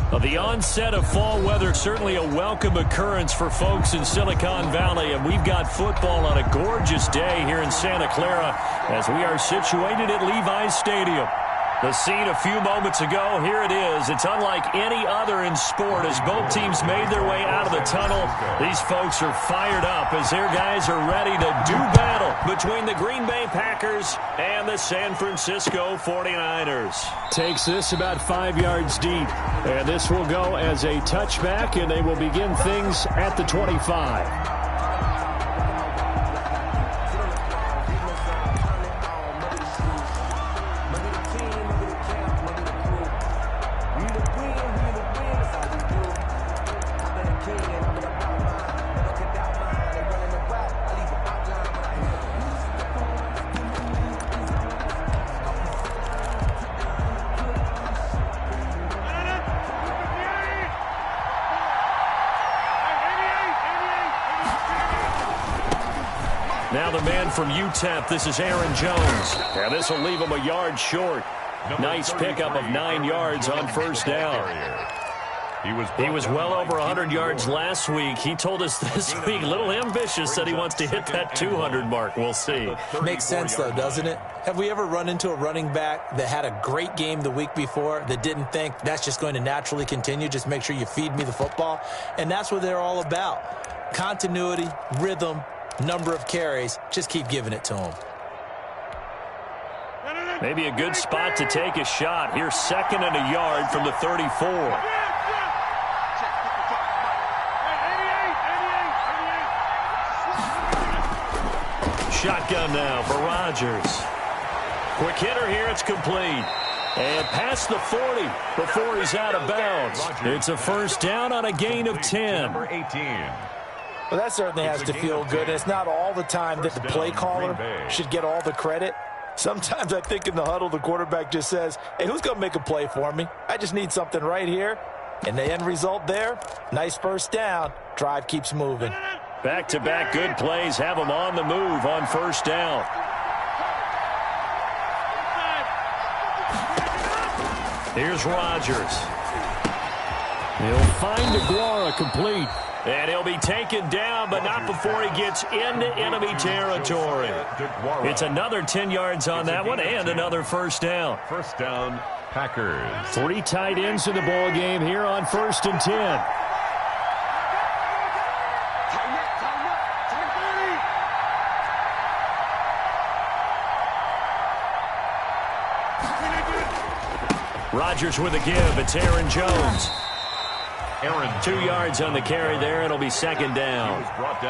Well, the onset of fall weather, certainly a welcome occurrence for folks in Silicon Valley, and we've got football on a gorgeous day here in Santa Clara as we are situated at Levi's Stadium. The scene a few moments ago, here it is. It's unlike any other in sport as both teams made their way out of the tunnel. These folks are fired up as their guys are ready to do battle between the Green Bay Packers and the San Francisco 49ers. Takes this about 5 yards deep, and this will go as a touchback, and they will begin things at the 25. Now the man from UTEP, this is Aaron Jones. And this will leave him a yard short. Nice pickup of 9 yards on first down. He was well over 100 yards last week. He told us this week, a little ambitious, said he wants to hit that 200 mark. We'll see. Makes sense, though, doesn't it? Have we ever run into a running back that had a great game the week before that didn't think that's just going to naturally continue? Just make sure you feed me the football. And that's what they're all about. Continuity, rhythm, number of carries. Just keep giving it to them. Maybe a good spot to take a shot. Here's 2nd and a yard from the 34. Shotgun now for Rodgers. Quick hitter here. It's complete. And past the 40 before he's out of bounds. It's a first down on a gain of 10. Well, that certainly has to feel good. And it's not all the time that the play caller should get all the credit. Sometimes I think in the huddle, the quarterback just says, hey, who's going to make a play for me? I just need something right here. And the end result there, nice first down. Drive keeps moving. Back-to-back good plays have them on the move on first down. Here's Rodgers. He'll find Aguara complete. And he'll be taken down, but not before he gets into enemy territory. It's another 10 yards on that one and another first down. First down, Packers. 3 tight ends in the ball game here on 1st and 10. Rodgers with a give. It's Aaron Jones. 2 yards on the carry there. It'll be 2nd down.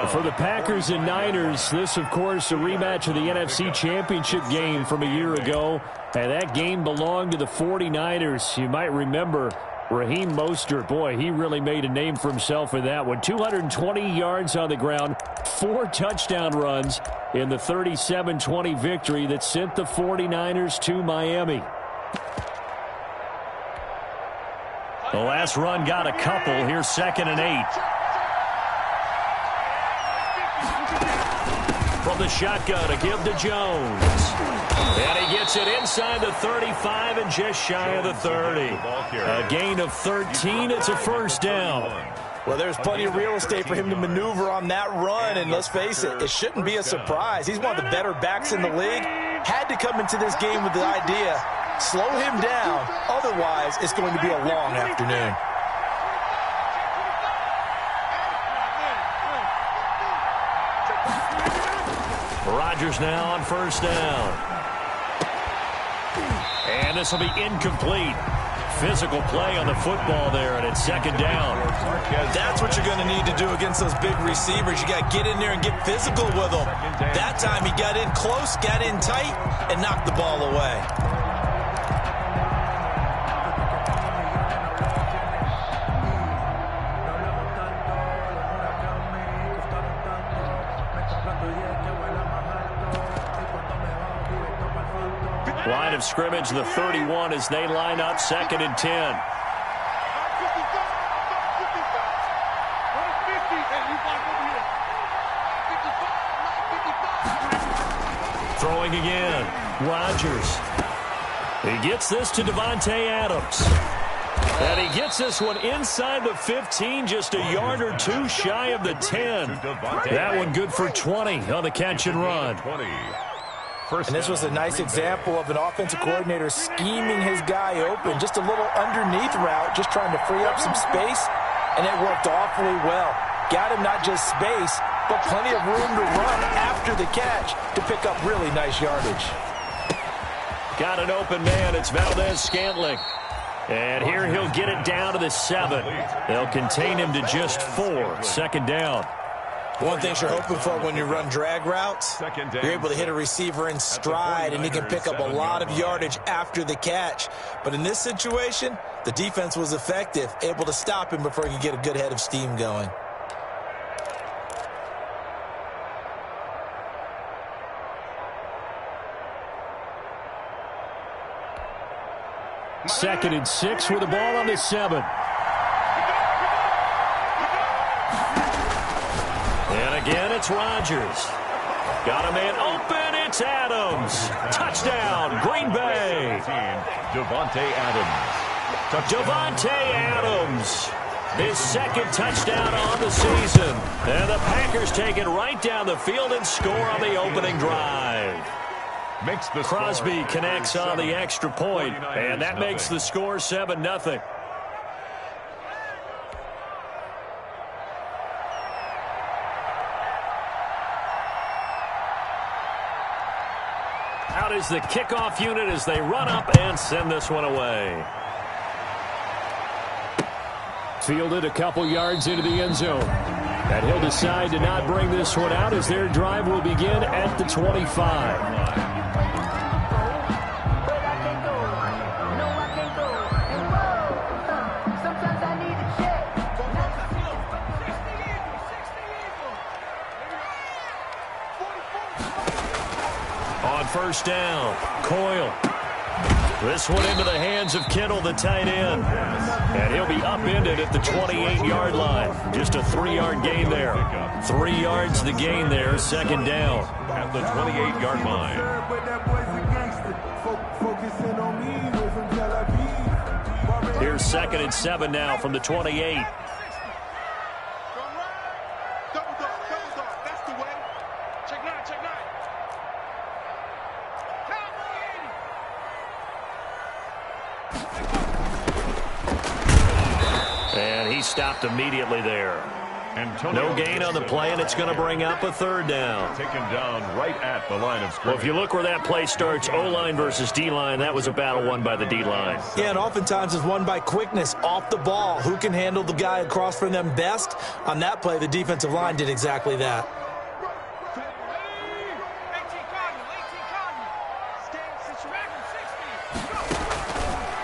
For the Packers and Niners, this, of course, a rematch of the NFC Championship game from a year ago. And that game belonged to the 49ers. You might remember Raheem Mostert. Boy, he really made a name for himself in that one. 220 yards on the ground, 4 touchdown runs in the 37-20 victory that sent the 49ers to Miami. The last run got a couple. Here's 2nd and 8. From the shotgun, a give to Jones. And he gets it inside the 35 and just shy of the 30. A gain of 13. It's a first down. Well, there's plenty of real estate for him to maneuver on that run. And let's face it, it shouldn't be a surprise. He's one of the better backs in the league. Had to come into this game with the idea, slow him down. Otherwise, it's going to be a long afternoon. Rodgers now on first down. And this will be incomplete. Physical play on the football there, and it's 2nd down. That's what you're going to need to do against those big receivers. You got to get in there and get physical with them. That time he got in close, got in tight, and knocked the ball away. Line of scrimmage, the 31, as they line up 2nd and 10. Throwing again, Rodgers. He gets this to Devontae Adams. And he gets this one inside the 15, just a yard or two shy of the 10. That one good for 20 on the catch and run. And this was a nice example of an offensive coordinator scheming his guy open. Just a little underneath route, just trying to free up some space, and it worked awfully well. Got him not just space, but plenty of room to run after the catch to pick up really nice yardage. Got an open man. It's Valdez-Scantling. And here he'll get it down to the 7. They'll contain him to just 4. Second down. One thing you're hoping for when you run drag routes, you're able to hit a receiver in stride, and he can pick up a lot of yardage after the catch. But in this situation, the defense was effective, able to stop him before he could get a good head of steam going. Second and 6 with the ball on the 7. And again, it's Rodgers. Got a man open. It's Adams. Touchdown, Green Bay. Devontae Adams. Devontae Adams. His second touchdown on the season. And the Packers take it right down the field and score on the opening drive. Crosby connects on the extra point, and that makes the score 7-0. Out is the kickoff unit as they run up and send this one away. Fielded a couple yards into the end zone. And he'll decide to not bring this one out as their drive will begin at the 25. First down, Coyle. This one into the hands of Kittle, the tight end. And he'll be upended at the 28-yard line. Just a 3-yard gain there. 3 yards the gain there, second down. At the 28-yard line. Here's 2nd and 7 now from the 28. Stopped immediately there. No gain on the play, and it's going to bring up a 3rd down. Taken down right at the line of scrimmage. Well, if you look where that play starts, O-line versus D-line, that was a battle won by the D-line. Yeah, and oftentimes it's won by quickness off the ball. Who can handle the guy across from them best? On that play, the defensive line did exactly that.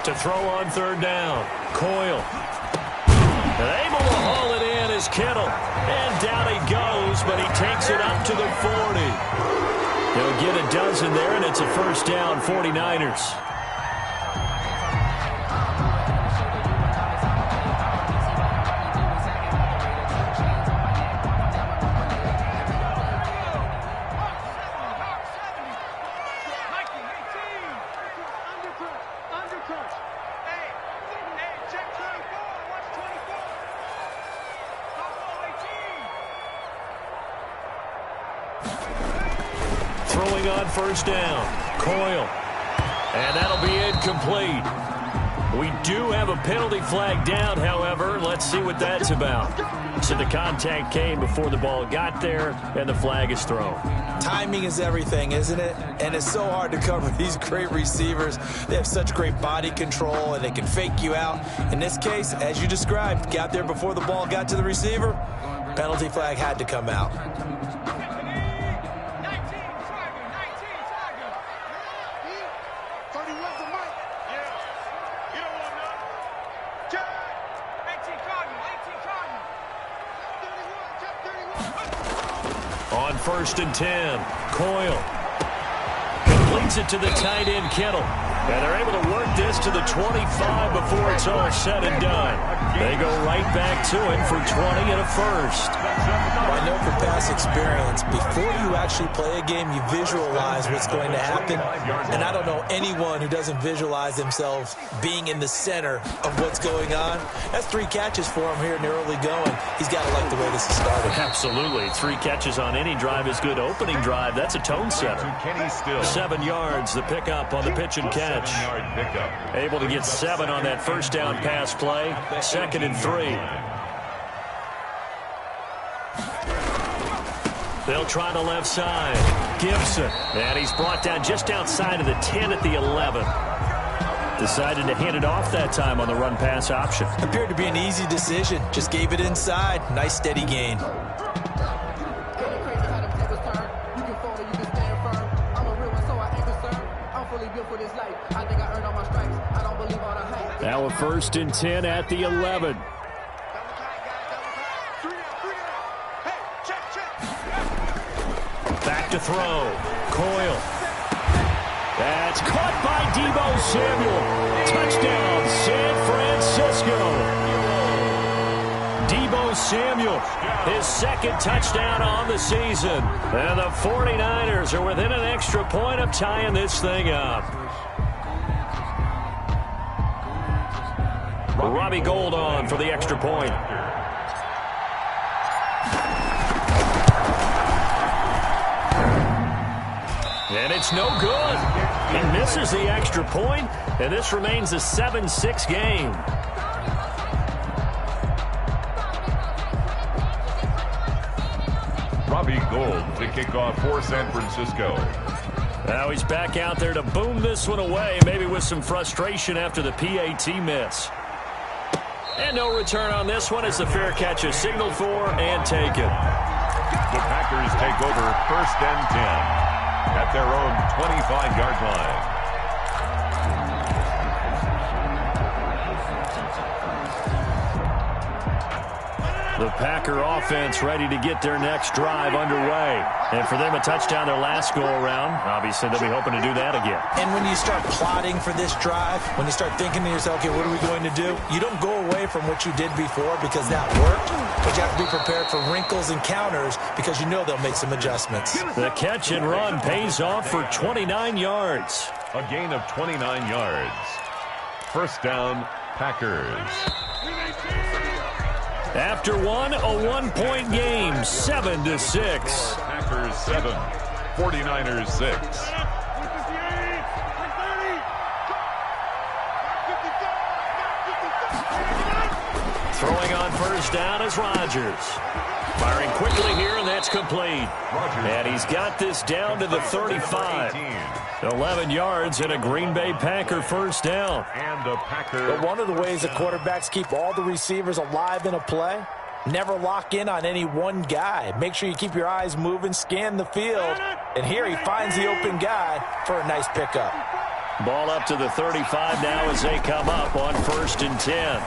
To throw on 3rd down, Coyle. And able to haul it in is Kittle. And down he goes, but he takes it up to the 40. He'll get a dozen there, and it's a first down, 49ers. Throwing on first down, Coyle. And that'll be incomplete. We do have a penalty flag down, however. Let's see what that's about. So the contact came before the ball got there, and the flag is thrown. Timing is everything, isn't it? And it's so hard to cover these great receivers. They have such great body control, and they can fake you out. In this case, as you described, got there before the ball got to the receiver. Penalty flag had to come out. On 1st and 10, Coyle completes it to the tight end, Kittle. And they're able to work this to the 25 before it's all said and done. They go right back to it for 20 and a first. By I know from past experience, before you actually play a game, you visualize what's going to happen. And I don't know anyone who doesn't visualize themselves being in the center of what's going on. That's 3 catches for him here in the early going. He's got to like the way this is started. Absolutely. 3 catches on any drive is good. Opening drive, that's a tone setter. 7 yards, the pickup on the pitch and catch. Able to get 7 on that first down pass play. 2nd and 3. They'll try the left side. Gibson. And he's brought down just outside of the 10 at the 11. Decided to hand it off that time on the run-pass option. Appeared to be an easy decision. Just gave it inside. Nice steady gain. Now a 1st and 10 at the 11. Back to throw. Coyle. That's caught by Deebo Samuel. Touchdown, San Francisco. Deebo Samuel, his 2nd touchdown on the season. And the 49ers are within an extra point of tying this thing up. Robbie Gould on for the extra point. And it's no good. He misses the extra point, and this remains a 7-6 game. Robbie Gould to kick off for San Francisco. Now he's back out there to boom this one away, maybe with some frustration after the PAT miss. And no return on this one as the fair catch is signaled for and taken. The Packers take over 1st and 10 at their own 25-yard line. The Packer offense ready to get their next drive underway. And for them, a touchdown their last go-around. Obviously, they'll be hoping to do that again. And when you start plotting for this drive, when you start thinking to yourself, okay, what are we going to do? You don't go away from what you did before because that worked, but you have to be prepared for wrinkles and counters because you know they'll make some adjustments. The catch and run pays off for 29 yards. A gain of 29 yards. 1st down, Packers. After one, a 1-point game, 7-6. Packers 7, 49ers 6. Throwing on 1st down is Rodgers. Firing quickly here, and that's complete. And he's got this down to the 35. 11 yards and a Green Bay Packer 1st down. And a Packer. But one of the ways the quarterbacks keep all the receivers alive in a play, never lock in on any one guy. Make sure you keep your eyes moving, scan the field. And here he finds the open guy for a nice pickup. Ball up to the 35 now as they come up on 1st and 10.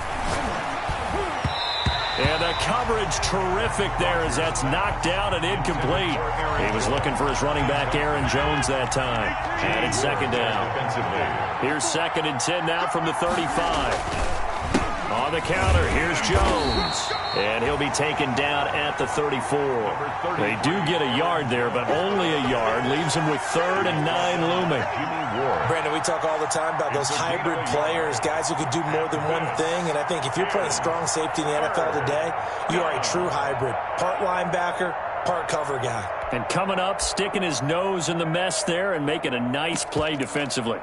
And the coverage terrific there as that's knocked down and incomplete. He was looking for his running back Aaron Jones that time. And it's 2nd down. Here's 2nd and 10 now from the 35. On the counter, here's Jones. And he'll be taken down at the 34. They do get a yard there, but only a yard. Leaves him with 3rd and 9 looming. Brandon, we talk all the time about those hybrid players, guys who could do more than one thing. And I think if you're playing strong safety in the NFL today, you are a true hybrid. Part linebacker, part cover guy. And coming up, sticking his nose in the mess there and making a nice play defensively.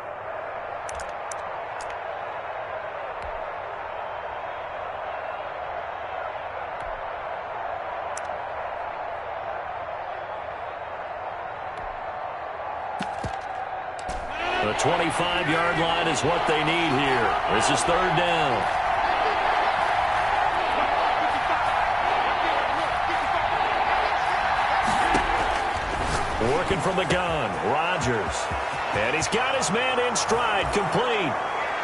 The 25-yard line is what they need here. This is 3rd down. Working from the gun, Rodgers. And he's got his man in stride, complete.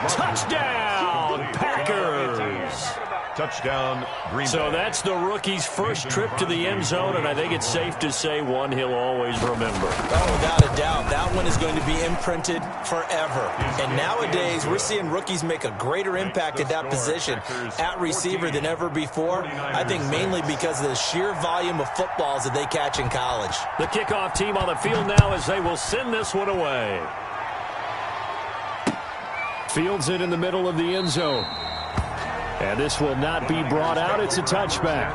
Touchdown, Packers. Touchdown, Green Bay. So that's the rookie's first trip to the end zone, and I think it's safe to say one he'll always remember. Oh, without a doubt. That one is going to be imprinted forever. And nowadays, we're seeing rookies make a greater impact at that position at receiver than ever before. I think mainly because of the sheer volume of footballs that they catch in college. The kickoff team on the field now as they will send this one away. Fields it in the middle of the end zone. And this will not be brought out. It's a touchback.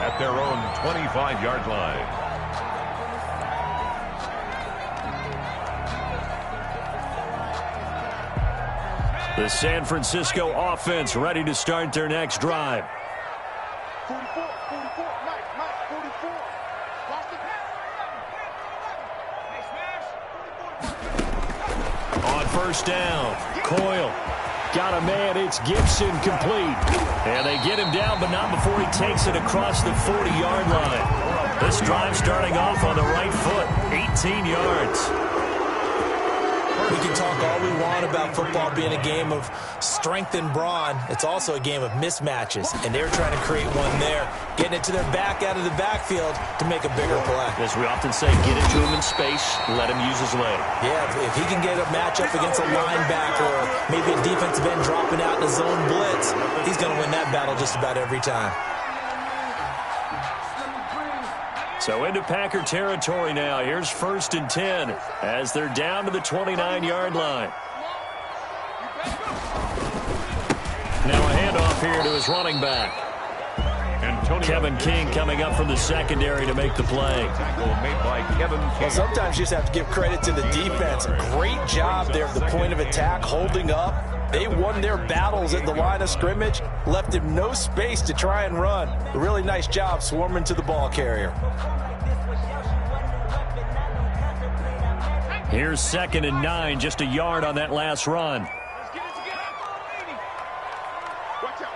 At their own 25-yard line. The San Francisco offense ready to start their next drive. 44, Mike, 44. Lost the pass. On first down, Coyle. Got a man, it's Gibson, complete. And they get him down, but not before he takes it across the 40-yard line. This drive starting off on the right foot, 18 yards. We can talk all we want about football being a game of strength and brawn. It's also a game of mismatches, and they're trying to create one there, getting it to their back out of the backfield to make a bigger play. As we often say, get it to him in space, let him use his leg. Yeah, if he can get a matchup against a linebacker or maybe a defensive end dropping out in a zone blitz, he's going to win that battle just about every time. So into Packer territory now. Here's 1st and 10 as they're down to the 29-yard line. Now a handoff here to his running back. Kevin King coming up from the secondary to make the play. Made by Kevin King. Well, sometimes you just have to give credit to the defense. Great job there at the point of attack, holding up. They won their battles at the line of scrimmage, left him no space to try and run. A really nice job swarming to the ball carrier. Here's 2nd and 9, just a yard on that last run. Let's get it together. Watch out.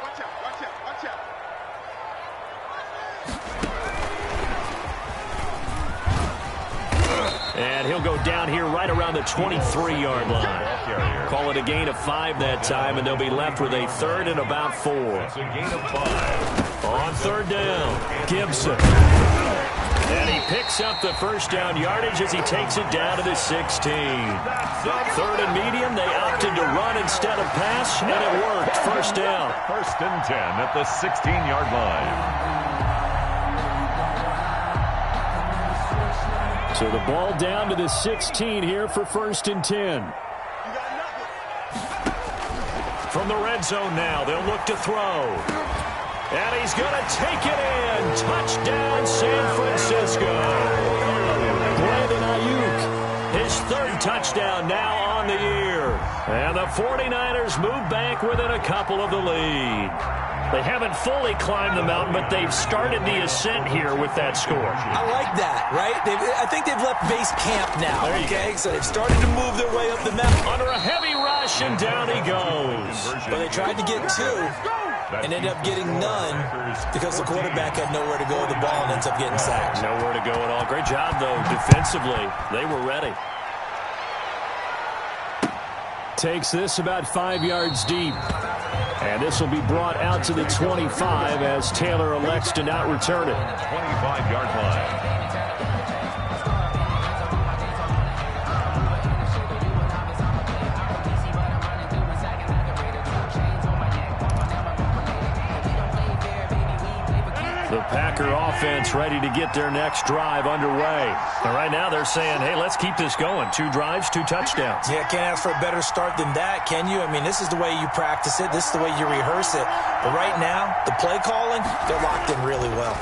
And he'll go down here right around the 23-yard line. Call it a gain of 5 that time, and they'll be left with a 3rd and about 4. It's a gain of 5. On 3rd down, Gibson. And he picks up the first down yardage as he takes it down to the 16. 3rd and medium, they opted to run instead of pass, and it worked. First down. 1st and 10 at the 16-yard line. So the ball down to the 16 here for 1st and 10. From the red zone now, they'll look to throw. And he's going to take it in. Touchdown, San Francisco. Brandon Ayuk, his 3rd touchdown now on the year. And the 49ers move back within a couple of the lead. They haven't fully climbed the mountain, but they've started the ascent here with that score. I like that, right? I think they've left base camp now, okay? So they've started to move their way up the mountain. Under a heavy rush, and down he goes. But they tried to get 2 and ended up getting none because the quarterback had nowhere to go with the ball and ends up getting sacked. Nowhere to go at all. Great job, though, defensively. They were ready. Takes this about 5 yards deep. And this will be brought out to the 25 as Taylor elects to not return it. 25-yard line. The Packer offense ready to get their next drive underway. And right now they're saying, hey, let's keep this going. 2 drives, 2 touchdowns. Yeah, can't ask for a better start than that, can you? I mean, this is the way you practice it. This is the way you rehearse it. But right now, the play calling, they're locked in really well.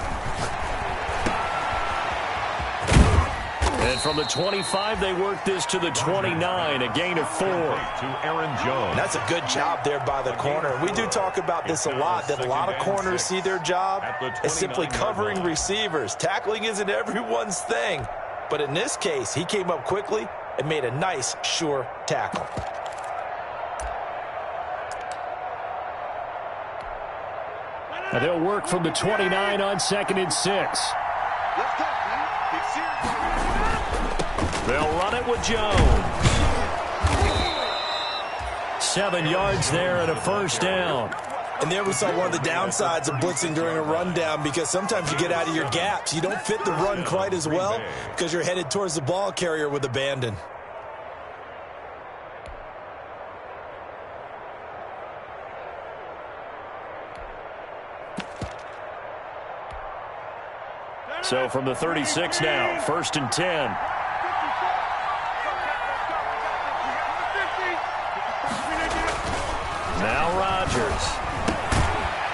And from the 25, they work this to the 29, a gain of 4. To Aaron Jones. That's a good job there by the corner. We do talk about this a lot, that a lot of corners see their job as simply covering receivers. Tackling isn't everyone's thing. But in this case, he came up quickly and made a nice, sure tackle. And they'll work from the 29 on 2nd and 6. They'll run it with Jones. 7 yards there and a first down. And there we saw one of the downsides of blitzing during a rundown, because sometimes you get out of your gaps. You don't fit the run quite as well because you're headed towards the ball carrier with abandon. So from the 36 now, 1st and 10. Now Rodgers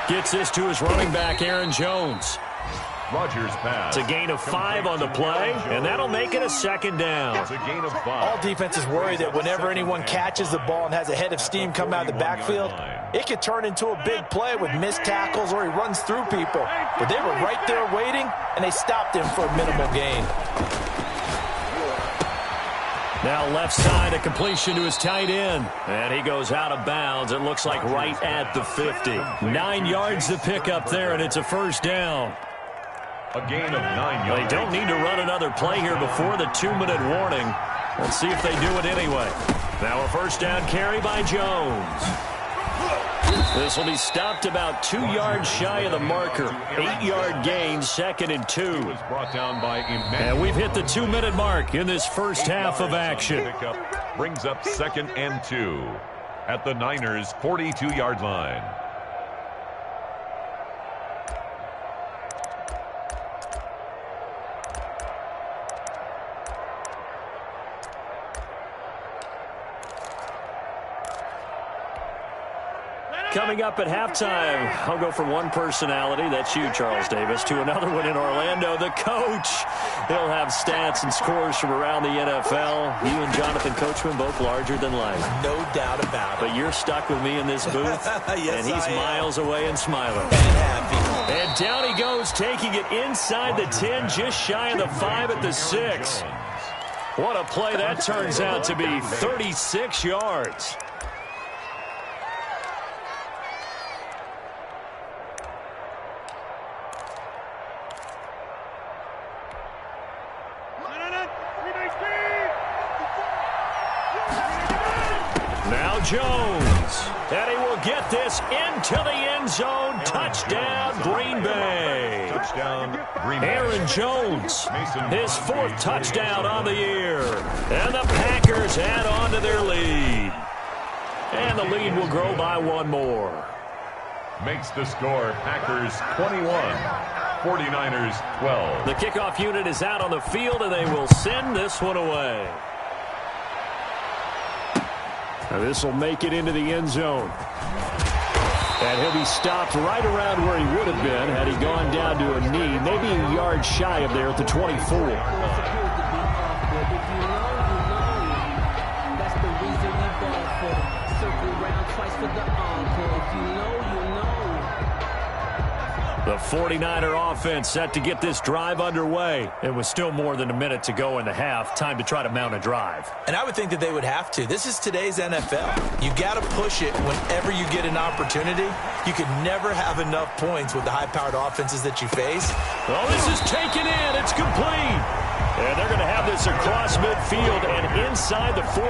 gets this to his running back, Aaron Jones. Rodgers pass. It's a gain of 5 on the play, and that'll make it a 2nd down. It's a gain of 5. All defenses worry that whenever anyone catches the ball and has a head of steam come out of the backfield, it could turn into a big play with missed tackles or he runs through people. But they were right there waiting, and they stopped him for a minimal gain. Now left side, a completion to his tight end. And he goes out of bounds. It looks like right at the 50. 9 yards to pick up there, and it's a 1st down. A gain of 9 yards. They don't need to run another play here before the 2-minute warning. Let's see if they do it anyway. Now a 1st down carry by Jones. This will be stopped about 2 yards shy of the marker. 8-yard gain, 2nd and 2. Was brought down by and we've hit the 2-minute mark in this first half of action. Brings up 2nd and 2 at the Niners' 42-yard line. Coming up at halftime, I'll go from one personality, that's you, Charles Davis, to another one in Orlando, the coach. He'll have stats and scores from around the NFL. You and Jonathan Coachman, both larger than life. No doubt about it. But you're stuck with me in this booth, yes, and he's miles away and smiling. And happy. And down he goes, taking it inside the 10, just shy of the 5 at the 6. What a play that turns out to be, 36 yards. Now Jones, and he will get this into the end zone. Touchdown, Green Bay. Touchdown, Green Bay. Aaron Jones, his 4th touchdown on the year. And the Packers add on to their lead. And the lead will grow by 1 more. Makes the score Packers 21, 49ers 12. The kickoff unit is out on the field, and they will send this one away. Now this will make it into the end zone. And he'll be stopped right around where he would have been had he gone down to a knee, maybe a yard shy of there at the 24. The 49er offense set to get this drive underway. It was still more than a minute to go in the half. Time to try to mount a drive. And I would think that they would have to. This is today's NFL. You got to push it whenever you get an opportunity. You could never have enough points with the high-powered offenses that you face. Oh, this is taken in. It's complete. And they're going to have this across midfield and inside the 45.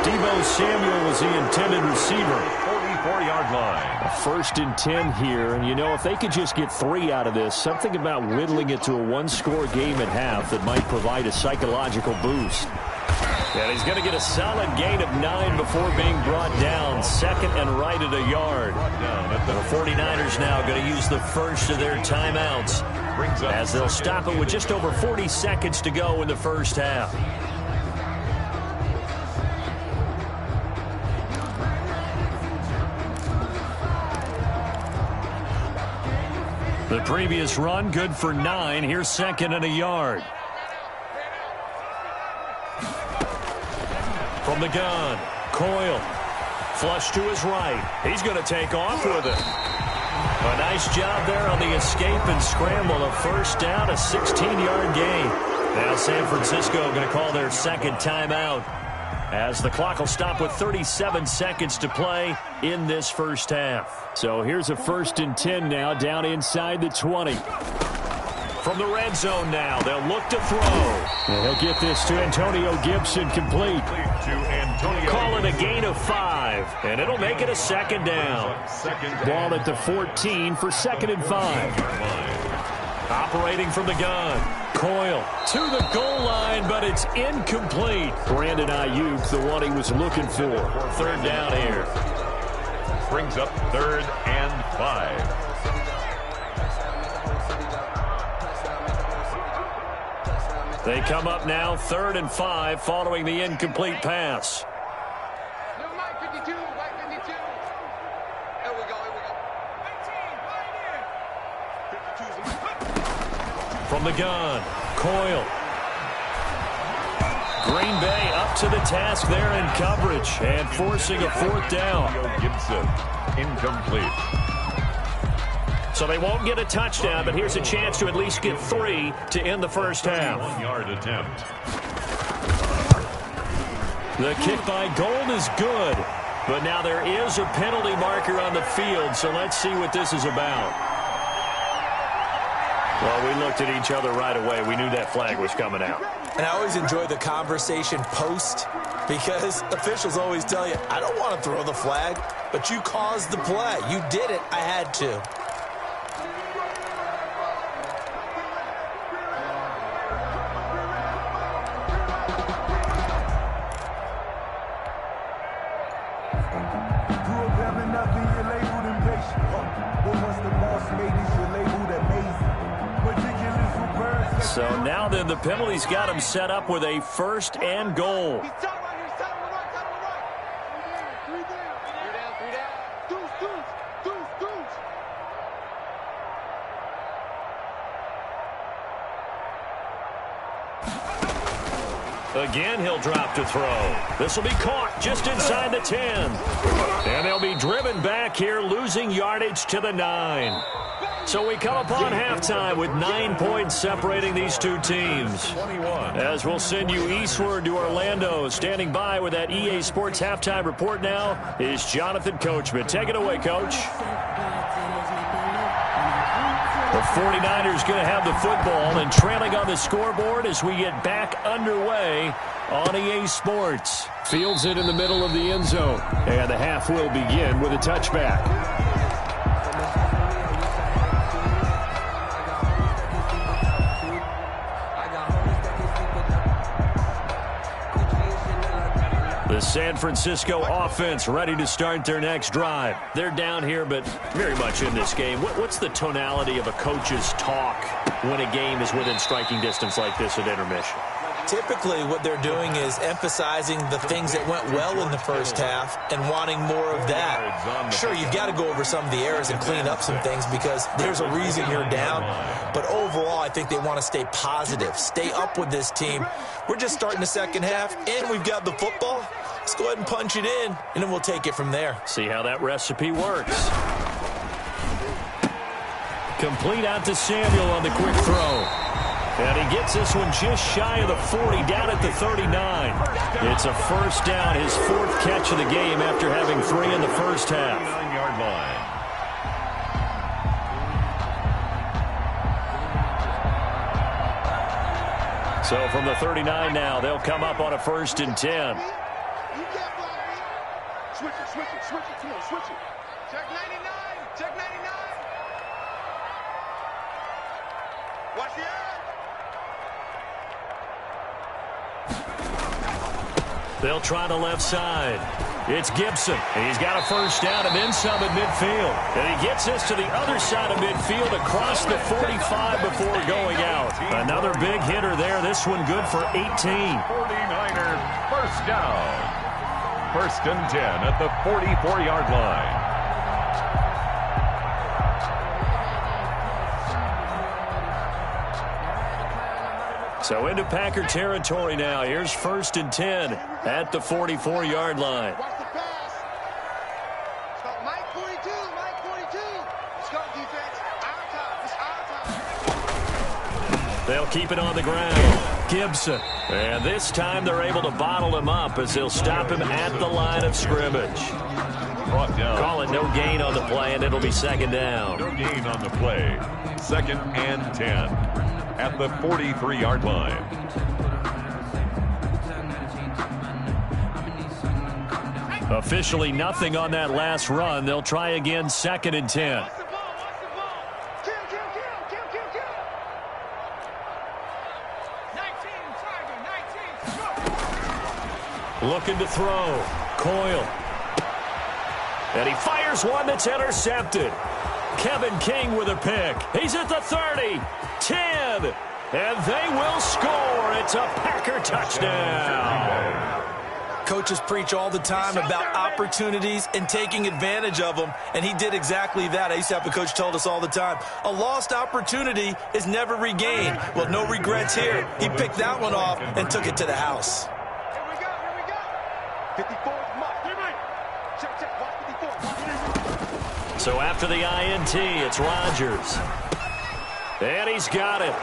Deebo Samuel was the intended receiver. 44-yard line. A 1st and 10 here, and you know, if they could just get 3 out of this, something about whittling it to a 1-score game at half that might provide a psychological boost. And he's going to get a solid gain of 9 before being brought down. 2nd and right at a yard. The 49ers now going to use the first of their timeouts as they'll stop it with just over 40 seconds to go in the first half. The previous run, good for 9. Here's 2nd and a yard. From the gun, Coyle. Flush to his right. He's going to take off with it. A nice job there on the escape and scramble. A 1st down, a 16-yard gain. Now San Francisco going to call their 2nd timeout, as the clock will stop with 37 seconds to play in this first half. So here's a 1st and 10 now, down inside the 20. From the red zone now, they'll look to throw. And he'll get this to Antonio Gibson complete. Call it a gain of 5, and it'll make it a second down. Ball at the 14 for 2nd and 5. Operating from the gun. Coyle to the goal line, but it's incomplete. Brandon Ayuk, the one he was looking for. 3rd down here. Brings up 3rd and 5. They come up now 3rd and 5 following the incomplete pass. Mike 52, Mike 52. Here we go, here we go. 52's From the gun, Coyle. Green Bay up to the task there in coverage and forcing a 4th down. Gibson, incomplete. So they won't get a touchdown, but here's a chance to at least get 3 to end the first half. 1-yard attempt. The kick by Gold is good, but now there is a penalty marker on the field, so let's see what this is about. Well, we looked at each other right away. We knew that flag was coming out. And I always enjoy the conversation post because officials always tell you, I don't want to throw the flag, but you caused the play. You did it. I had to. So now then the penalty's got him set up with a 1st and goal. He's top right here, he's top on the right, top on the right. 3 down. 3 down. Deuce, deuce, deuce, deuce. Again, he'll drop to throw. This will be caught just inside the 10. And they'll be driven back here, losing yardage to the 9. So we come upon halftime with 9 points separating these two teams. As we'll send you eastward to Orlando. Standing by with that EA Sports halftime report now is Jonathan Coachman. Take it away, Coach. The 49ers going to have the football and trailing on the scoreboard as we get back underway on EA Sports. Fields it in the middle of the end zone. And the half will begin with a touchback. The San Francisco offense ready to start their next drive. They're down here, but very much in this game. What's the tonality of a coach's talk when a game is within striking distance like this at intermission? Typically, what they're doing is emphasizing the things that went well in the first half and wanting more of that. Sure, you've got to go over some of the errors and clean up some things because there's a reason you're down. But overall, I think they want to stay positive, stay up with this team. We're just starting the second half, and we've got the football. Let's go ahead and punch it in, and then we'll take it from there. See how that recipe works. Complete out to Samuel on the quick throw. And he gets this one just shy of the 40, down at the 39. It's a 1st down, his 4th catch of the game after having 3 in the first half. 9-yard line. So from the 39 now, they'll come up on a 1st and 10. Switch it, switch it, switch it. Come on, switch it. Check 99, check 99. Watch the eye. They'll try the left side. It's Gibson. And he's got a 1st down and then some at midfield. And he gets this to the other side of midfield across the 45 before going out. Another big hitter there. This one good for 18. 49ers, 1st down. 1st and 10 at the 44-yard line. So into Packer territory now. Here's 1st and 10 at the 44-yard line. Watch the pass. Stop Mike 42, Mike 42. Let's go, defense. Our time. It's our time. They'll keep it on the ground. Gibson. And this time they're able to bottle him up as they'll stop him at the line of scrimmage. Brought down. Call it no gain on the play, and it'll be 2nd down. No gain on the play. 2nd and 10. at the 43-yard line. Officially nothing on that last run. They'll try again, 2nd and 10. Looking to throw. Coyle. And he fires one that's intercepted. Kevin King with a pick. He's at the 30, 10, and they will score. It's a Packer touchdown. Coaches preach all the time about opportunities and taking advantage of them, and he did exactly that. I used to have a coach told us all the time, a lost opportunity is never regained. Well, no regrets here. He picked that one off and took it to the house. Here we go. 54 mark. Check. Watch 54. So after the INT, it's Rodgers. And he's got it.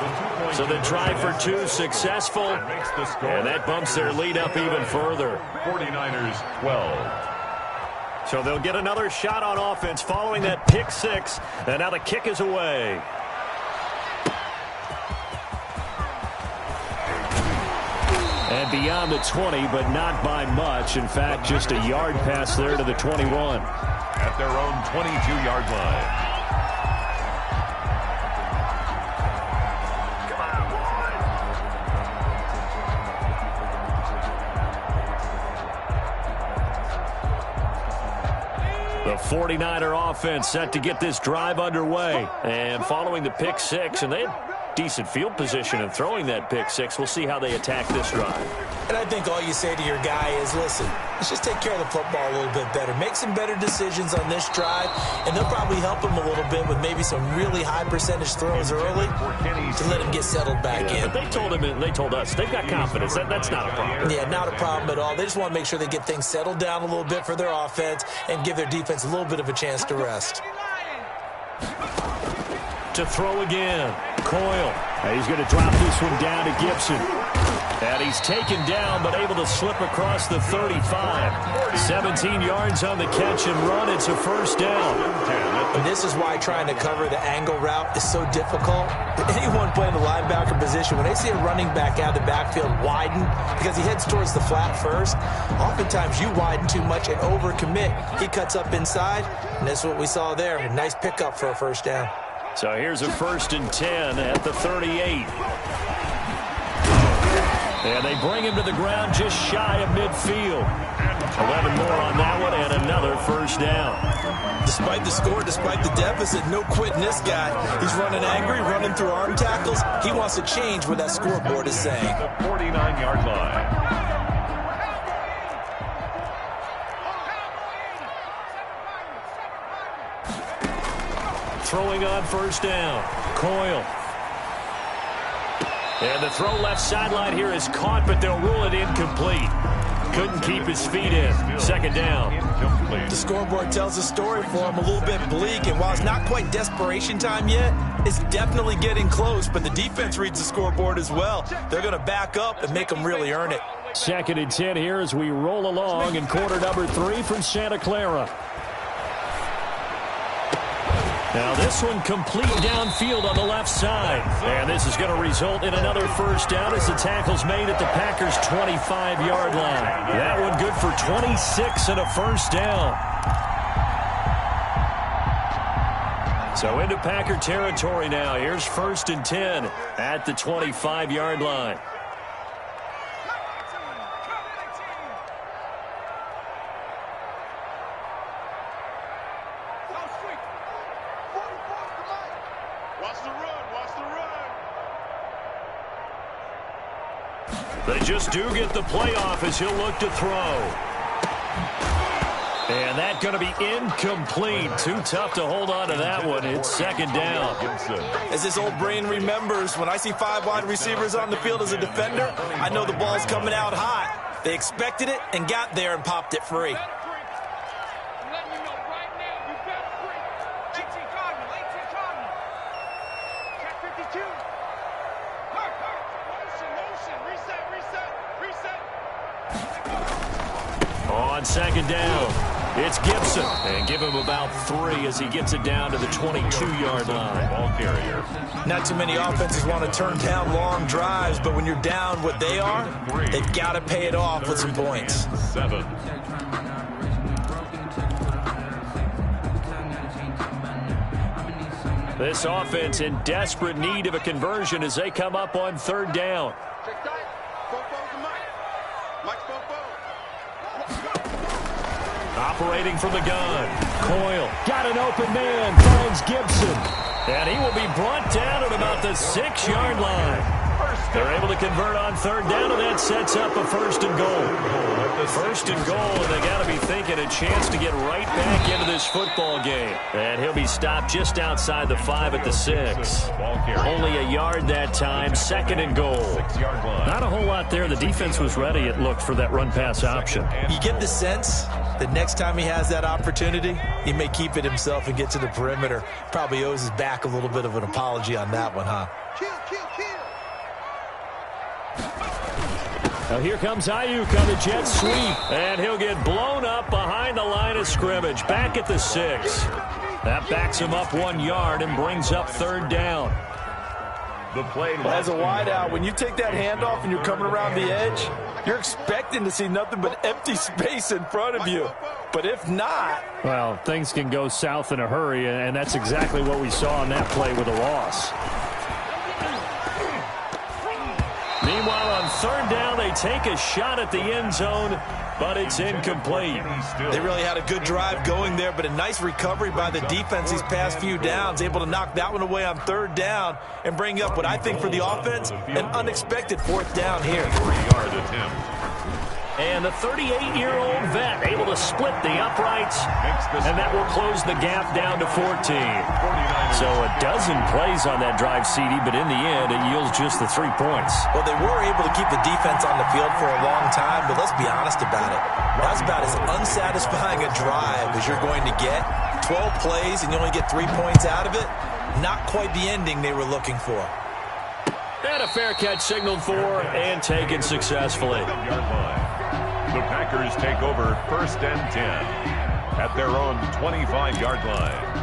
So the try for 2 successful. And that bumps their lead up even further. 49ers 12. So they'll get another shot on offense following that pick 6. And now the kick is away. And beyond the 20, but not by much. In fact, just a yard pass there to the 21. At their own 22-yard line. The 49er offense set to get this drive underway. And following the pick 6, and they had decent field position in throwing that pick 6. We'll see how they attack this drive. And I think all you say to your guy is, listen, let's just take care of the football a little bit better. Make some better decisions on this drive, and they'll probably help him a little bit with maybe some really high percentage throws early to let him get settled back in. But they told us, they've got confidence. That's not a problem. Yeah, not a problem at all. They just want to make sure they get things settled down a little bit for their offense and give their defense a little bit of a chance to rest. To throw again. Coyle. And he's going to drop this one down to Gibson. And he's taken down, but able to slip across the 35. 17 yards on the catch and run. It's a first down. And this is why trying to cover the angle route is so difficult. Anyone playing the linebacker position, when they see a running back out of the backfield widen, because he heads towards the flat first, oftentimes you widen too much and overcommit. He cuts up inside, and that's what we saw there. A nice pickup for a first down. So here's a 1st and 10 at the 38. And they bring him to the ground just shy of midfield. 11 more on that one and another first down. Despite the score, despite the deficit, no quitting this guy. He's running angry, running through arm tackles. He wants to change what that scoreboard is saying. The 49-yard line. Throwing on first down. Coyle. And the throw left sideline here is caught, but they'll rule it incomplete. Couldn't keep his feet in. 2nd down. The scoreboard tells a story for him, a little bit bleak, and while it's not quite desperation time yet, it's definitely getting close, but the defense reads the scoreboard as well. They're going to back up and make them really earn it. 2nd and 10 here as we roll along in quarter number 3 from Santa Clara. Now this one complete downfield on the left side. And this is going to result in another first down as the tackle's made at the Packers' 25-yard line. That one good for 26 and a first down. So into Packer territory now. Here's 1st and 10 at the 25-yard line. They just do get the playoff as he'll look to throw. And that's going to be incomplete. Too tough to hold on to that one. It's 2nd down. As this old brain remembers, when I see 5 wide receivers on the field as a defender, I know the ball's coming out hot. They expected it and got there and popped it free. On 2nd down. It's Gibson. And give him about 3 as he gets it down to the 22-yard line. Ball carrier. Not too many offenses want to turn down long drives, but when you're down what they are, they've got to pay it off with some points. 7. This offense in desperate need of a conversion as they come up on 3rd down. Operating from the gun. Coyle got an open man, finds Gibson. And he will be brought down at about the 6-yard line. They're able to convert on 3rd down, and that sets up a 1st and goal. 1st and goal, and they got to be thinking a chance to get right back into this football game. And he'll be stopped just outside the 5 at the 6. Only a yard that time, 2nd and goal. 6-yard line. Not a whole lot there. The defense was ready, it looked, for that run-pass option. You get the sense that next time he has that opportunity, he may keep it himself and get to the perimeter. Probably owes his back a little bit of an apology on that one, huh? Now here comes Ayuk on the jet sweep, and he'll get blown up behind the line of scrimmage, back at the 6. That backs him up 1 yard and brings up 3rd down. The play As a wideout, when you take that handoff and you're coming around the edge, you're expecting to see nothing but empty space in front of you. But if not... Well, things can go south in a hurry, and that's exactly what we saw on that play with a loss. Meanwhile, on 3rd down, they take a shot at the end zone, but it's incomplete. They really had a good drive going there, but a nice recovery by the defense these past few downs, able to knock that one away on 3rd down and bring up what I think for the offense, an unexpected 4th down here. 3-yard attempt. And the 38-year-old vet able to split the uprights, and that will close the gap down to 14. So a dozen plays on that drive, CD, but in the end, it yields just the 3 points. Well, they were able to keep the defense on the field for a long time, but let's be honest about it. That's about as unsatisfying a drive as you're going to get. 12 plays, and you only get 3 points out of it. Not quite the ending they were looking for. And a fair catch signaled for and taken successfully. The Packers take over 1st and 10 at their own 25-yard line.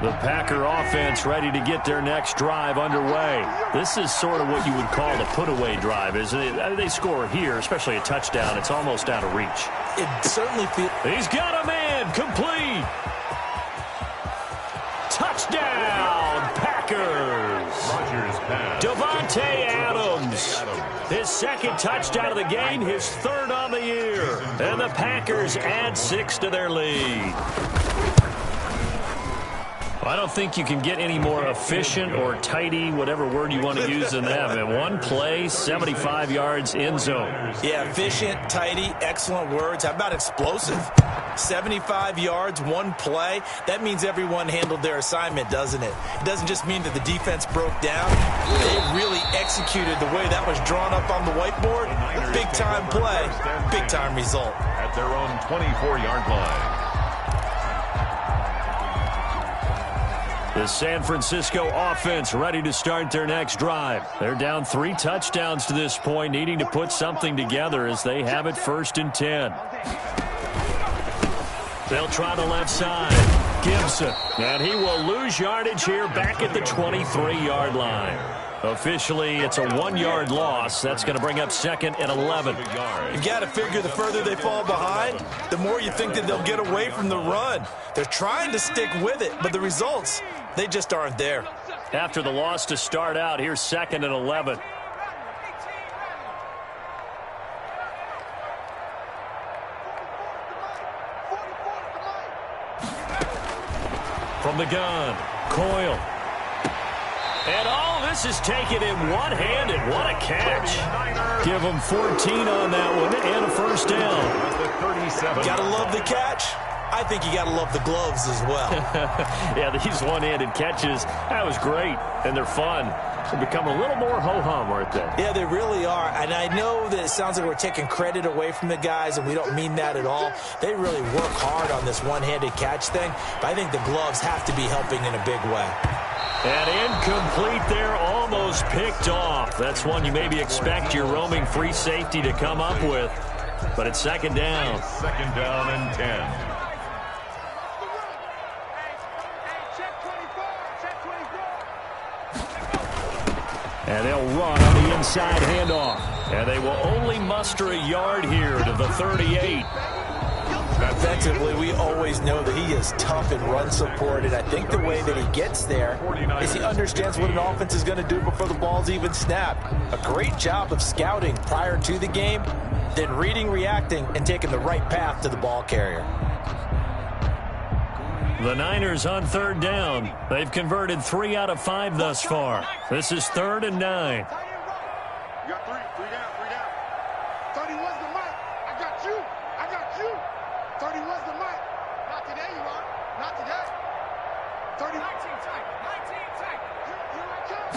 The Packer offense ready to get their next drive underway. This is sort of what you would call the put-away drive, isn't it? They score here, especially a touchdown. It's almost out of reach. It certainly feels... He's got a man, complete. Touchdown, Packers. Devontae Adams. His 2nd touchdown of the game, his 3rd on the year. And the Packers add 6 to their lead. I don't think you can get any more efficient or tidy, whatever word you want to use than that. In one play, 75 yards in zone. Yeah, efficient, tidy, excellent words. How about explosive? 75 yards, one play. That means everyone handled their assignment, doesn't it? It doesn't just mean that the defense broke down. They really executed the way that was drawn up on the whiteboard. Big-time play, big-time result. At their own 24-yard line. The San Francisco offense ready to start their next drive. They're down 3 touchdowns to this point, needing to put something together as they have it 1st and 10. They'll try the left side. Gibson. And he will lose yardage here back at the 23-yard line. Officially, it's a 1-yard loss. That's going to bring up 2nd and 11. You got to figure the further they fall behind, the more you think that they'll get away from the run. They're trying to stick with it, but the results, they just aren't there. After the loss to start out, here's 2nd and 11. From the gun, Coyle. And all this is taken in one-handed. What a catch. Give him 14 on that one and a 1st down. Got to love the catch. I think you got to love the gloves as well. Yeah, these one-handed catches, that was great, and they're fun. They're becoming a little more ho-hum, aren't they? Yeah, they really are. And I know that it sounds like we're taking credit away from the guys, and we don't mean that at all. They really work hard on this one-handed catch thing, but I think the gloves have to be helping in a big way. And incomplete there, almost almost picked off. That's one you maybe expect your roaming free safety to come up with. But it's second down. Second down and 10. And they'll run on the inside handoff. And they will only muster a yard here to the 38. Defensively, we always know that he is tough in run support, and I think the way that he gets there is he understands what an offense is going to do before the ball's even snapped. A great job of scouting prior to the game, then reading, reacting, and taking the right path to the ball carrier. The Niners on third down. They've converted 3 out of 5 thus far. This is 3rd and 9. You got 3 down. 30 was the mic. I got you. 30 was the mic. Not today, you are. Not today. 30. 19 tight. Here I come.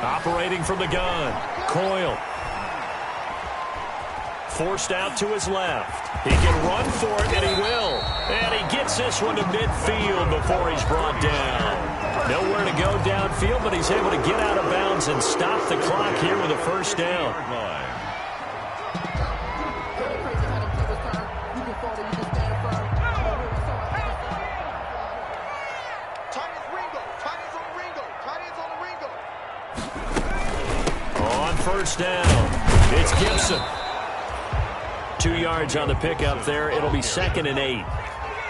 Operating from the gun. Coyle. Forced out to his left. He can run for it, and he will. And he gets this one to midfield before he's brought down. Nowhere to go downfield, but he's able to get out of bounds and stop the clock here with a first down. On first down, it's Gibson. 2 yards on the pickup there. It'll be 2nd and 8.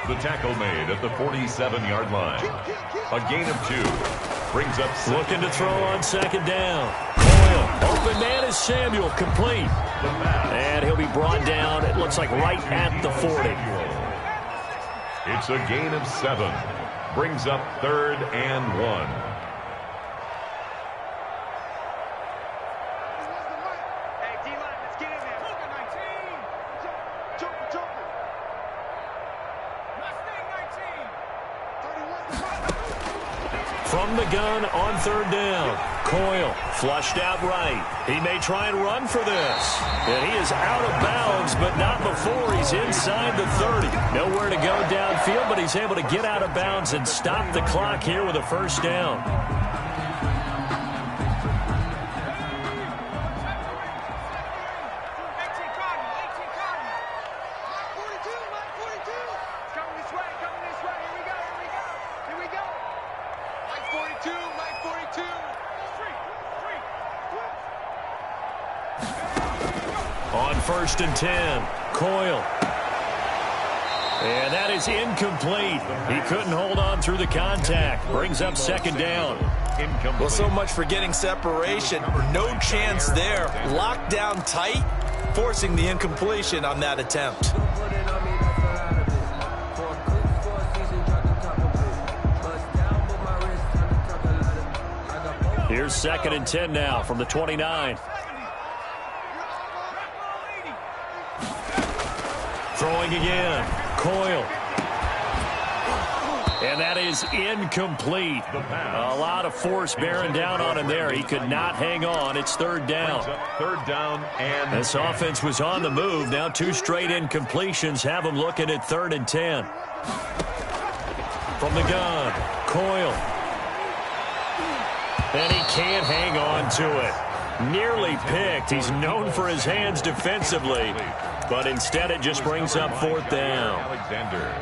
The tackle made at the 47-yard line. A gain of 2. Brings up looking to throw on second down. Coyle. Open man is Samuel. Complete. And he'll be brought down, it looks like, right at the 40. It's a gain of 7. Brings up 3rd and 1. From the gun on third down. Coyle flushed out right. He may try and run for this. And he is out of bounds, but not before he's inside the 30. Nowhere to go downfield, but he's able to get out of bounds and stop the clock here with a first down. On 1st and 10, Coyle. And that is incomplete. He couldn't hold on through the contact. Brings up second down. Well, so much for getting separation. No chance there. Locked down tight, forcing the incompletion on that attempt. Here's 2nd and 10 now from the 29. Throwing again. Coyle. And that is incomplete. A lot of force bearing down on him there. He could not hang on. It's 3rd down. 3rd down and this offense was on the move. Now 2 straight incompletions have him looking at 3rd and 10. From the gun, Coyle. And he can't hang on to it. Nearly picked. He's known for his hands defensively. But instead it just brings up 4th down. Alexander.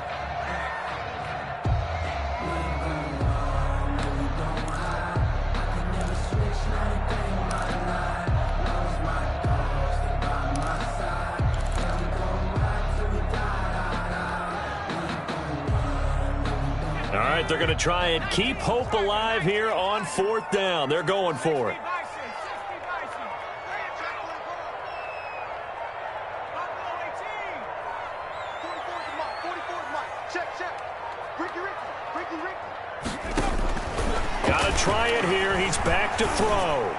All right, they're going to try and keep hope alive here on 4th down. They're going for it. Got to try it here. He's back to throw.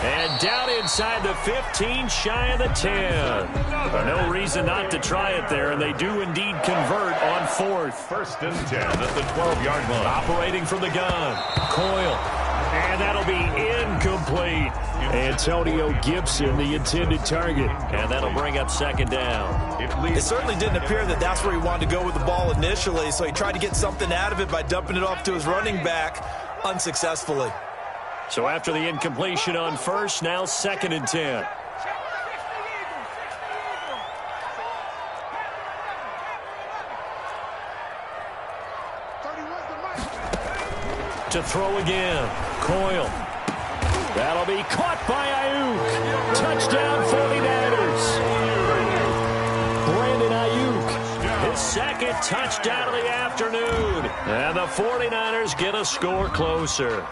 And down inside the 15, shy of the 10. No reason not to try it there, and they do indeed convert on 4th. 1st and 10 at the 12-yard line. Operating from the gun. Coyle. And that'll be incomplete. Antonio Gibson, the intended target. And that'll bring up 2nd down. It certainly didn't appear that that's where he wanted to go with the ball initially, so he tried to get something out of it by dumping it off to his running back unsuccessfully. So after the incompletion on first, now 2nd and 10. To throw again. Coyle. That'll be caught by Ayuk. Touchdown 49ers. Brandon Ayuk. His 2nd touchdown of the afternoon. And the 49ers get a score closer.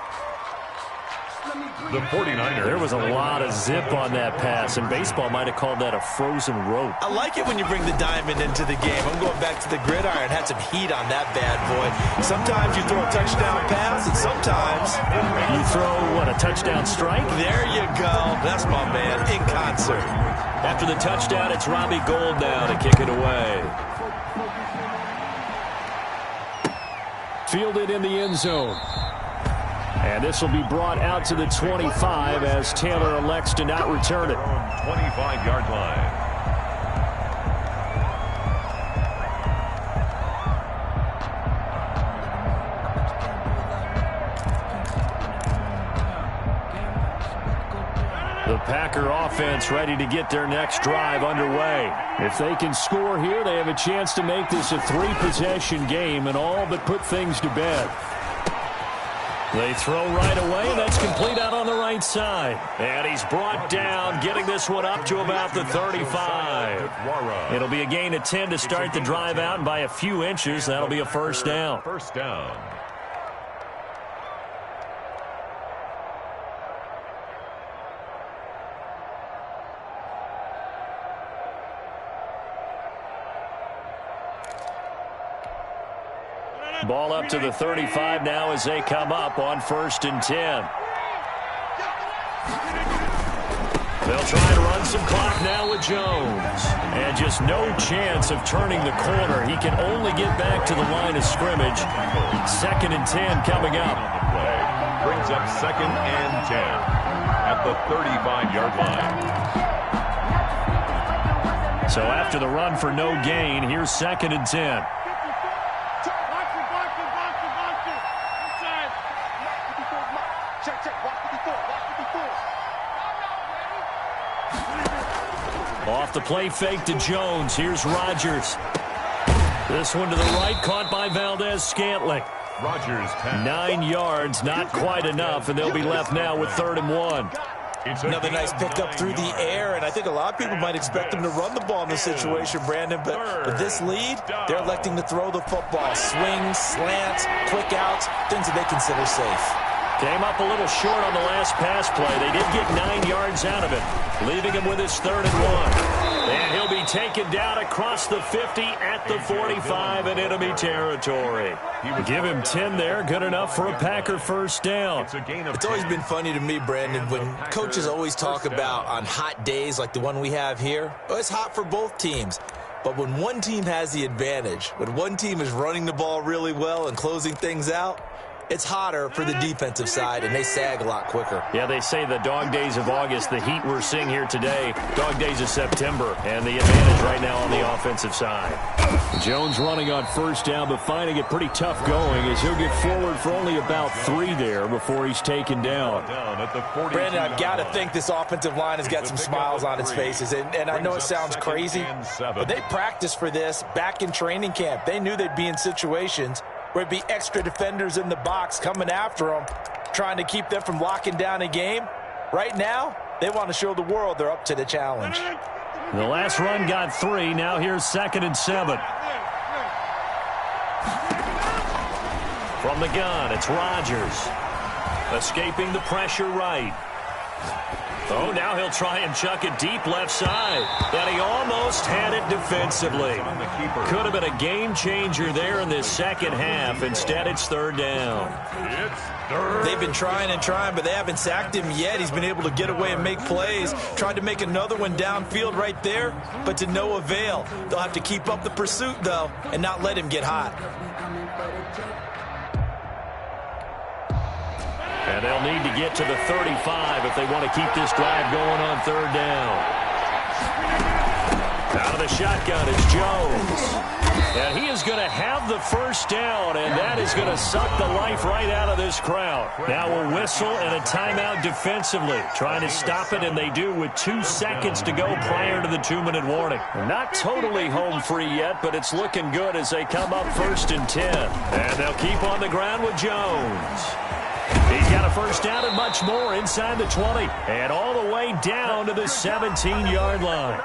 The 49ers. There was a lot of zip on that pass, and baseball might have called that a frozen rope. I like it when you bring the diamond into the game. I'm going back to the gridiron. Had some heat on that bad boy. Sometimes you throw a touchdown pass, and sometimes you throw, what, a touchdown strike? There you go. That's my man, in concert. After the touchdown, it's Robbie Gould now to kick it away. Fielded in the end zone. And this will be brought out to the 25 as Taylor elects to not return it. 25-yard line. The Packer offense ready to get their next drive underway. If they can score here, they have a chance to make this a 3-possession game and all but put things to bed. They throw right away, and that's complete out on the right side. And he's brought down, getting this one up to about the 35. It'll be a gain of 10 to start the drive out, and by a few inches, that'll be a first down. First down. Ball up to the 35 now as they come up on 1st and 10. They'll try to run some clock now with Jones. And just no chance of turning the corner. He can only get back to the line of scrimmage. 2nd and 10 coming up. Brings up 2nd and 10 at the 35-yard line. So after the run for no gain, here's 2nd and 10. Off the play fake to Jones. Here's Rodgers. This one to the right, caught by Valdez-Scantling. Rodgers 10. 9 yards, not quite enough, and they'll be left now with 3rd and 1. Another nice pickup through the air, and I think a lot of people might expect them to run the ball in this situation, Brandon, but with this lead, they're electing to throw the football. Swings, slants, quick outs, things that they consider safe. Came up a little short on the last pass play. They did get 9 yards out of it, leaving him with his 3rd and 1. And he'll be taken down across the 50 at the 45 in enemy territory. Give him 10 there, good enough for a Packer first down. It's always been funny to me, Brandon, when coaches always talk about on hot days like the one we have here. Well, it's hot for both teams. But when one team has the advantage, when one team is running the ball really well and closing things out, it's hotter for the defensive side, and they sag a lot quicker. Yeah, they say the dog days of August, the heat we're seeing here today, dog days of September, and the advantage right now on the offensive side. Jones running on first down, but finding it pretty tough going as he'll get forward for only about 3 there before he's taken down. Brandon, I've got to think this offensive line has got some smiles on its faces, and I know it sounds crazy, but they practiced for this back in training camp. They knew they'd be in situations where it'd be extra defenders in the box coming after them, trying to keep them from locking down a game. Right now, they want to show the world they're up to the challenge. The last run got 3. Now here's 2nd and 7. From the gun, it's Rodgers. Escaping the pressure right. Oh, now he'll try and chuck it deep left side. And he almost had it defensively. Could have been a game changer there in this second half. Instead, it's 3rd down. They've been trying and trying, but they haven't sacked him yet. He's been able to get away and make plays. Tried to make another one downfield right there, but to no avail. They'll have to keep up the pursuit, though, and not let him get hot. And they'll need to get to the 35 if they want to keep this drive going on 3rd down. Out of the shotgun is Jones. And he is going to have the first down, and that is going to suck the life right out of this crowd. Now a whistle and a timeout defensively. Trying to stop it, and they do with 2 seconds to go prior to the 2-minute warning. Not totally home free yet, but it's looking good as they come up 1st and 10. And they'll keep on the ground with Jones. He's got a first down and much more inside the 20. And all the way down to the 17-yard line.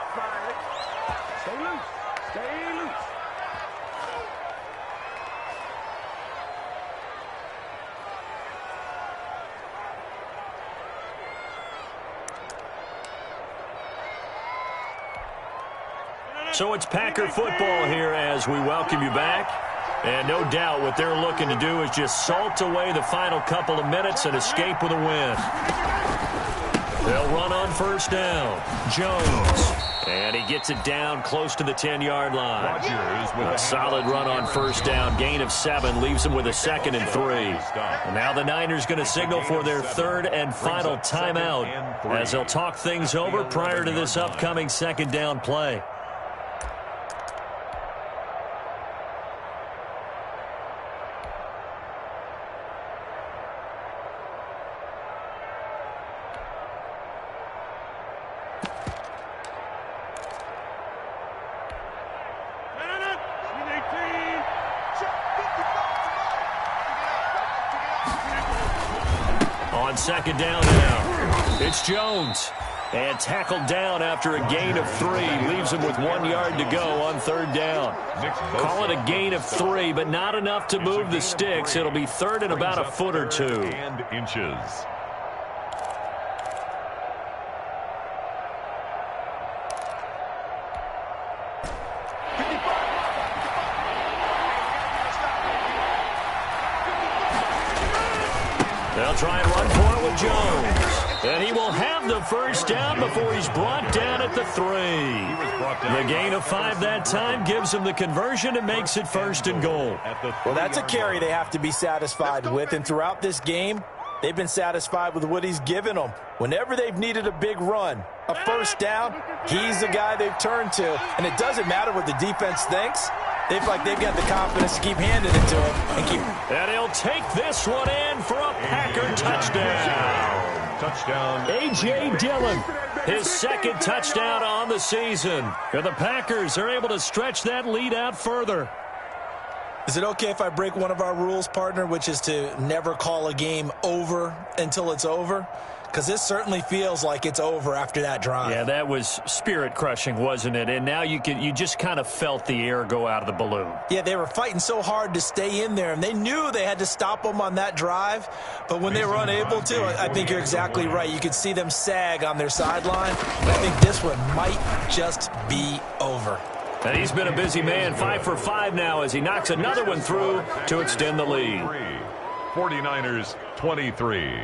So it's Packer football here as we welcome you back. And no doubt what they're looking to do is just salt away the final couple of minutes and escape with a win. They'll run on first down. Jones. And he gets it down close to the 10-yard line. A solid run on first down. Gain of 7 leaves him with a 2nd and 3. And now the Niners going to signal for their 3rd and final timeout as they'll talk things over prior to this upcoming 2nd down play. On 2nd down now, it's Jones. And tackled down after a gain of 3. Leaves him with 1 yard to go on 3rd down. Call it a gain of 3, but not enough to move the sticks. It'll be 3rd and about a foot or 2. And inches. They'll try and run for it with Jones. And he will have the first down before he's brought down at the 3. The gain of 5 that time gives him the conversion and makes it 1st and goal. Well, that's a carry they have to be satisfied with. And throughout this game, they've been satisfied with what he's given them. Whenever they've needed a big run, a first down, he's the guy they've turned to. And it doesn't matter what the defense thinks. They feel like they've got the confidence to keep handing it to him. And he'll take this one in for a Packer touchdown. Touchdown. A.J. Dillon, his 2nd touchdown on the season. And the Packers are able to stretch that lead out further. Is it okay if I break one of our rules, partner, which is to never call a game over until it's over? Because this certainly feels like it's over after that drive. Yeah, that was spirit-crushing, wasn't it? And now you just kind of felt the air go out of the balloon. Yeah, they were fighting so hard to stay in there, and they knew they had to stop them on that drive. But when they were unable to, I think you're exactly right. You could see them sag on their sideline. I think this one might just be over. And he's been a busy man, 5 for 5 now as he knocks another one through to extend the lead. 49ers 23.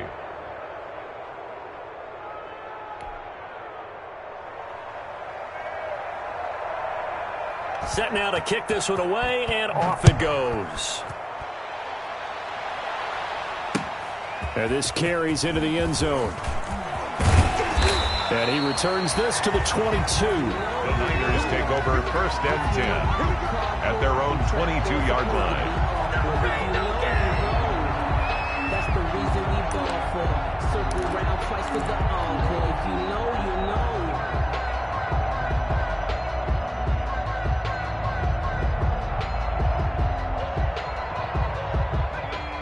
Set now to kick this one away, and off it goes. And this carries into the end zone. And he returns this to the 22. The Niners take over 1st and 10 at their own 22-yard line. That's the reason we ball for. Circle round twice for the encore. If you know, you know.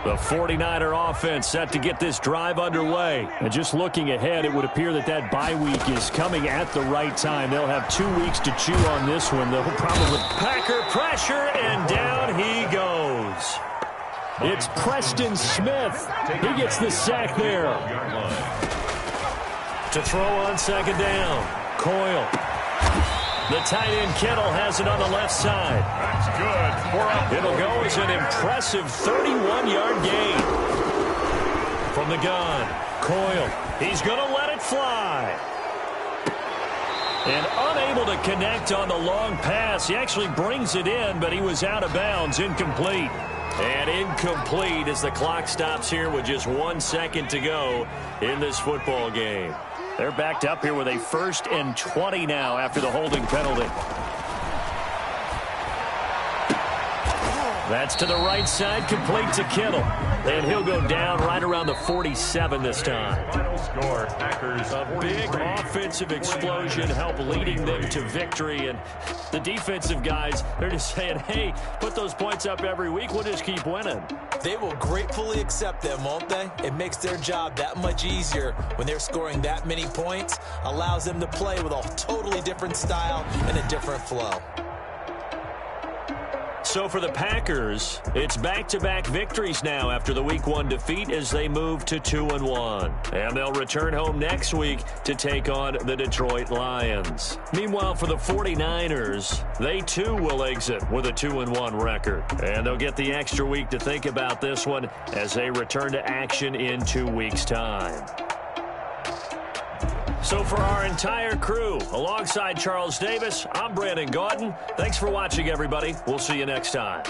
The 49er offense set to get this drive underway. And just looking ahead, it would appear that bye week is coming at the right time. They'll have 2 weeks to chew on this one. They'll probably Packer pressure, and down he goes. It's Preston Smith. He gets the sack there. To throw on 2nd down. Coyle. The tight end Kittle has it on the left side. That's good. It'll go as an impressive 31-yard gain. From the gun, Coyle. He's going to let it fly. And unable to connect on the long pass. He actually brings it in, but he was out of bounds, incomplete. And incomplete as the clock stops here with just 1 second to go in this football game. They're backed up here with a 1st and 20 now after the holding penalty. That's to the right side, complete to Kittle. And he'll go down right around the 47 this time. Final score, Packers. A big offensive explosion helped leading them to victory. And the defensive guys, they're just saying, hey, put those points up every week. We'll just keep winning. They will gratefully accept them, won't they? It makes their job that much easier when they're scoring that many points. Allows them to play with a totally different style and a different flow. So for the Packers, it's back-to-back victories now after the Week 1 defeat as they move to 2-1. And they'll return home next week to take on the Detroit Lions. Meanwhile, for the 49ers, they too will exit with a 2-1 record. And they'll get the extra week to think about this one as they return to action in 2 weeks' time. So for our entire crew, alongside Charles Davis, I'm Brandon Gaudin. Thanks for watching, everybody. We'll see you next time.